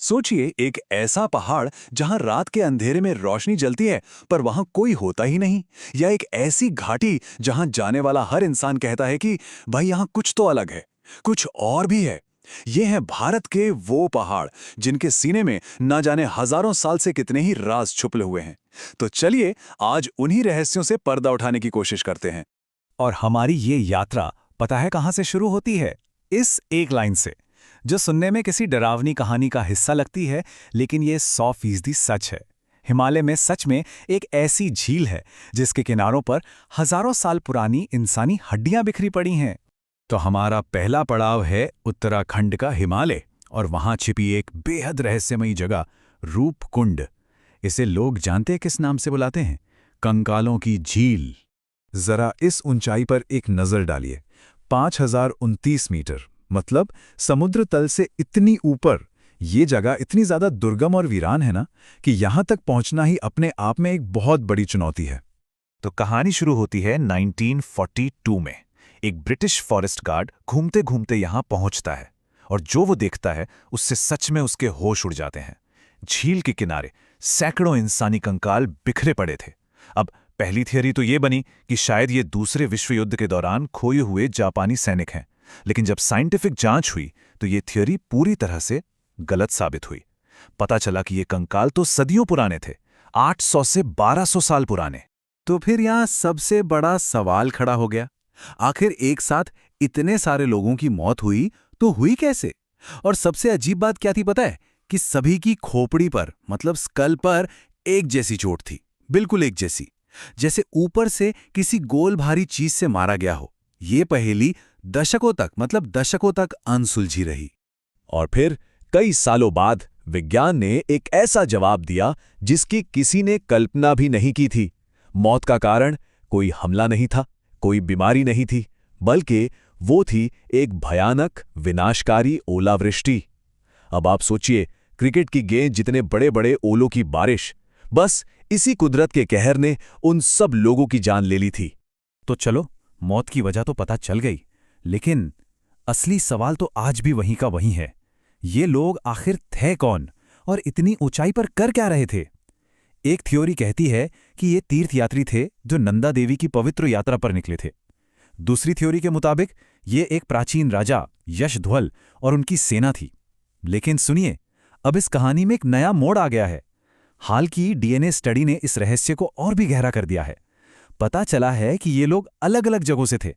सोचिए, एक ऐसा पहाड़ जहां रात के अंधेरे में रोशनी जलती है पर वहां कोई होता ही नहीं, या एक ऐसी घाटी जहां जाने वाला हर इंसान कहता है कि भाई यहां कुछ तो अलग है, कुछ और भी है। ये हैं भारत के वो पहाड़ जिनके सीने में ना जाने हजारों साल से कितने ही राज छुपे हुए हैं। तो चलिए आज उन्हीं रहस्यों से पर्दा उठाने की कोशिश करते हैं। और हमारी ये यात्रा पता है कहाँ से शुरू होती है? इस एक लाइन से, जो सुनने में किसी डरावनी कहानी का हिस्सा लगती है, लेकिन ये 100% सच है। हिमालय में सच में एक ऐसी झील है जिसके किनारों पर हजारों साल पुरानी इंसानी हड्डियां बिखरी पड़ी हैं। तो हमारा पहला पड़ाव है उत्तराखंड का हिमालय, और वहां छिपी एक बेहद रहस्यमयी जगह, रूपकुंड। इसे लोग जानते हैं किस नाम से बुलाते हैं? कंकालों की झील। जरा इस ऊंचाई पर एक नजर डालिए। 5029 मीटर, मतलब समुद्र तल से इतनी ऊपर। ये जगह इतनी ज्यादा दुर्गम और वीरान है ना कि यहां तक पहुंचना ही अपने आप में एक बहुत बड़ी चुनौती है। तो कहानी शुरू होती है 1942 में। एक ब्रिटिश फॉरेस्ट गार्ड घूमते घूमते यहां पहुंचता है, और जो वो देखता है उससे सच में उसके होश उड़ जाते हैं। झील के किनारे सैकड़ों इंसानी कंकाल बिखरे पड़े थे। अब पहली थियरी तो ये बनी कि शायद ये दूसरे विश्व युद्ध के दौरान खोए हुए जापानी सैनिक हैं, लेकिन जब साइंटिफिक जांच हुई तो ये थियरी पूरी तरह से गलत साबित हुई। पता चला कि ये कंकाल तो सदियों पुराने थे, 800 से 1200 साल पुराने। तो फिर यहाँ सबसे बड़ा सवाल खड़ा हो गया, आखिर एक साथ इतने सारे लोगों की मौत हुई तो हुई कैसे? और सबसे अजीब बात क्या थी पता है? कि सभी की खोपड़ी पर, मतलब स्कल पर एक जैसी चोट थी, बिल्कुल एक जैसी, जैसे ऊपर से किसी गोल भारी चीज से मारा गया हो। ये पहेली दशकों तक, मतलब दशकों तक अनसुलझी रही। और फिर कई सालों बाद विज्ञान ने एक ऐसा जवाब दिया जिसकी किसी ने कल्पना भी नहीं की थी। मौत का कारण कोई हमला नहीं था, कोई बीमारी नहीं थी, बल्कि वो थी एक भयानक विनाशकारी ओलावृष्टि। अब आप सोचिए, क्रिकेट की गेंद जितने बड़े बड़े ओलों की बारिश, बस इसी कुदरत के कहर ने उन सब लोगों की जान ले ली थी। तो चलो, मौत की वजह तो पता चल गई, लेकिन असली सवाल तो आज भी वहीं का वहीं है। ये लोग आखिर थे कौन, और इतनी ऊंचाई पर कर क्या रहे थे? एक थ्योरी कहती है कि ये तीर्थयात्री थे जो नंदा देवी की पवित्र यात्रा पर निकले थे। दूसरी थ्योरी के मुताबिक ये एक प्राचीन राजा यशध्वल और उनकी सेना थी। लेकिन सुनिए, अब इस कहानी में एक नया मोड़ आ गया है। हाल की डीएनए स्टडी ने इस रहस्य को और भी गहरा कर दिया है। पता चला है कि ये लोग अलग अलग जगहों से थे।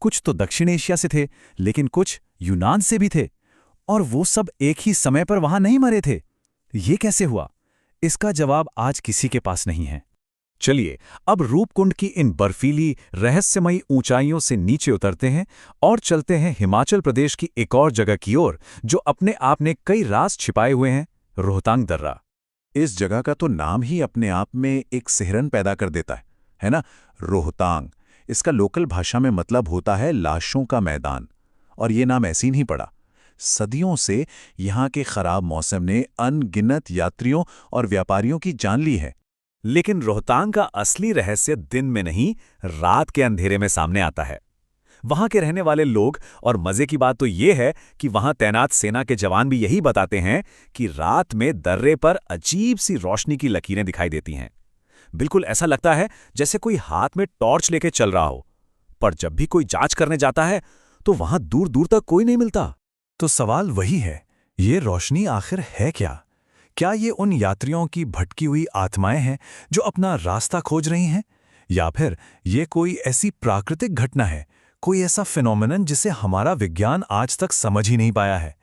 कुछ तो दक्षिण एशिया से थे, लेकिन कुछ यूनान से भी थे, और वो सब एक ही समय पर वहां नहीं मरे थे। ये कैसे हुआ? इसका जवाब आज किसी के पास नहीं है। चलिए अब रूपकुंड की इन बर्फीली रहस्यमयी ऊंचाइयों से नीचे उतरते हैं और चलते हैं हिमाचल प्रदेश की एक और जगह की ओर, जो अपने आप में कई राज छिपाए हुए हैं, रोहतांग दर्रा। इस जगह का तो नाम ही अपने आप में एक सिहरन पैदा कर देता है ना? रोहतांग, इसका लोकल भाषा में मतलब होता है लाशों का मैदान। और ये नाम ऐसे ही नहीं पड़ा। सदियों से यहाँ के खराब मौसम ने अनगिनत यात्रियों और व्यापारियों की जान ली है। लेकिन रोहतांग का असली रहस्य दिन में नहीं, रात के अंधेरे में सामने आता है। वहां के रहने वाले लोग, और मजे की बात तो ये है कि वहां तैनात सेना के जवान भी यही बताते हैं कि रात में दर्रे पर अजीब सी रोशनी की लकीरें दिखाई देती हैं। बिल्कुल ऐसा लगता है जैसे कोई हाथ में टॉर्च लेके चल रहा हो। पर जब भी कोई जांच करने जाता है तो वहां दूर दूर तक कोई नहीं मिलता। तो सवाल वही है, ये रोशनी आखिर है क्या? क्या ये उन यात्रियों की भटकी हुई आत्माएं हैं जो अपना रास्ता खोज रही हैं, या फिर ये कोई ऐसी प्राकृतिक घटना है, कोई ऐसा फिनोमेनन जिसे हमारा विज्ञान आज तक समझ ही नहीं पाया है?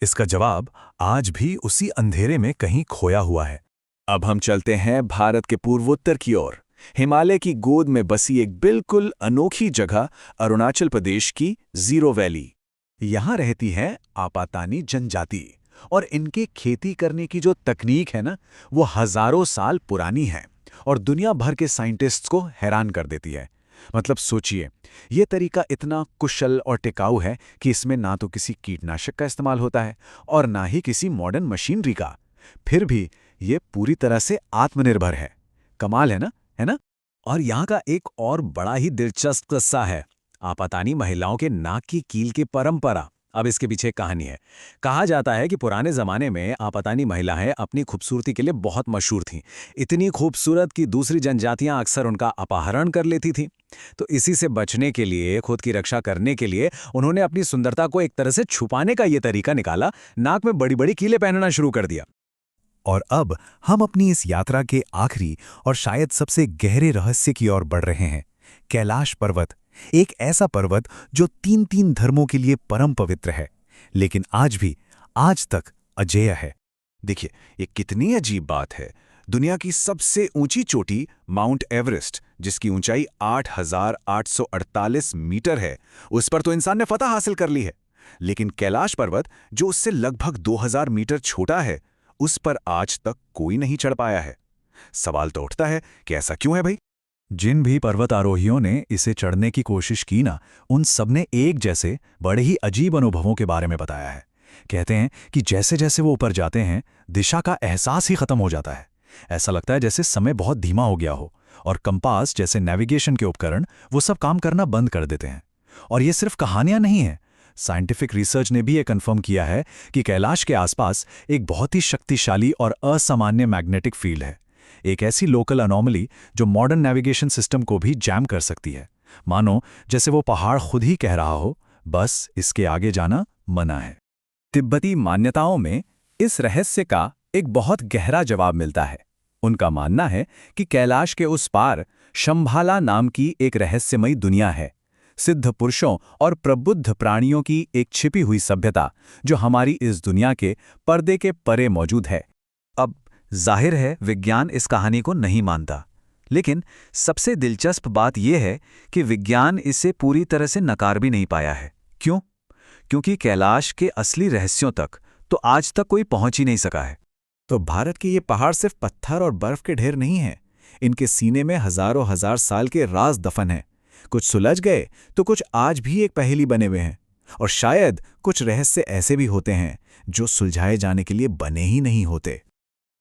इसका जवाब आज भी उसी अंधेरे में कहीं खोया हुआ है। अब हम चलते हैं भारत के पूर्वोत्तर की ओर, हिमालय की गोद में बसी एक बिल्कुल अनोखी जगह, अरुणाचल प्रदेश की जीरो वैली। यहाँ रहती है आपातानी जनजाति, और इनके खेती करने की जो तकनीक है ना, वो हजारों साल पुरानी है और दुनिया भर के साइंटिस्ट्स को हैरान कर देती है। मतलब सोचिए, ये तरीका इतना कुशल और टिकाऊ है कि इसमें ना तो किसी कीटनाशक का इस्तेमाल होता है और ना ही किसी मॉडर्न मशीनरी का। फिर भी ये पूरी तरह से आत्मनिर्भर है। कमाल है ना, है ना? और यहाँ का एक और बड़ा ही दिलचस्प किस्सा है, आपातानी महिलाओं के नाक की कील की परंपरा। अब इसके पीछे एक कहानी है। कहा जाता है कि पुराने ज़माने में आपातानी महिलाएं अपनी खूबसूरती के लिए बहुत मशहूर थीं। इतनी खूबसूरत कि दूसरी जनजातियां अक्सर उनका अपहरण कर लेती थीं। तो इसी से बचने के लिए, खुद की रक्षा करने के लिए उन्होंने अपनी सुंदरता को एक तरह से छुपाने का ये तरीका निकाला, नाक में बड़ी-बड़ी कीलें पहनना शुरू कर दिया। और अब हम अपनी इस यात्रा के आखिरी और शायद सबसे गहरे रहस्य की ओर बढ़ रहे हैं। कैलाश पर्वत, एक ऐसा पर्वत जो तीन धर्मों के लिए परम पवित्र है, लेकिन आज तक अजेय है। देखिए, ये कितनी अजीब बात है। दुनिया की सबसे ऊंची चोटी माउंट एवरेस्ट, जिसकी ऊंचाई 8,848 मीटर है, उस पर तो इंसान ने फतह हासिल कर ली है। लेकिन कैलाश पर्वत, जो उससे लगभग 2000 मीटर छोटा है, उस पर आज तक कोई नहीं चढ़ पाया है। सवाल तो उठता है कि ऐसा क्यों है भाई? जिन भी पर्वतारोहियों ने इसे चढ़ने की कोशिश की ना, उन सबने एक जैसे बड़े ही अजीब अनुभवों के बारे में बताया है। कहते हैं कि जैसे जैसे वो ऊपर जाते हैं, दिशा का एहसास ही खत्म हो जाता है। ऐसा लगता है जैसे समय बहुत धीमा हो गया हो और कंपास जैसे नेविगेशन के उपकरण वो सब काम करना बंद कर देते हैं। और ये सिर्फ कहानियां नहीं हैं। साइंटिफिक रिसर्च ने भी ये कंफर्म किया है कि कैलाश के आसपास एक बहुत ही शक्तिशाली और असामान्य मैग्नेटिक फील्ड है, एक ऐसी लोकल अनोमली जो मॉडर्न नेविगेशन सिस्टम को भी जैम कर सकती है। मानो जैसे वो पहाड़ खुद ही कह रहा हो, बस इसके आगे जाना मना है। तिब्बती मान्यताओं में इस रहस्य का एक बहुत गहरा जवाब मिलता है। उनका मानना है कि कैलाश के उस पार शंभाला नाम की एक रहस्यमयी दुनिया है, सिद्ध पुरुषों और प्रबुद्ध प्राणियों की एक छिपी हुई सभ्यता जो हमारी इस दुनिया के पर्दे के परे मौजूद है। अब जाहिर है विज्ञान इस कहानी को नहीं मानता, लेकिन सबसे दिलचस्प बात यह है कि विज्ञान इसे पूरी तरह से नकार भी नहीं पाया है। क्यों? क्योंकि कैलाश के असली रहस्यों तक तो आज तक कोई पहुंच ही नहीं सका है। तो भारत के ये पहाड़ सिर्फ पत्थर और बर्फ के ढेर नहीं हैं। इनके सीने में हजारों हजार साल के राज दफन हैं। कुछ सुलझ गए तो कुछ आज भी एक पहेली बने हुए हैं, और शायद कुछ रहस्य ऐसे भी होते हैं जो सुलझाए जाने के लिए बने ही नहीं होते।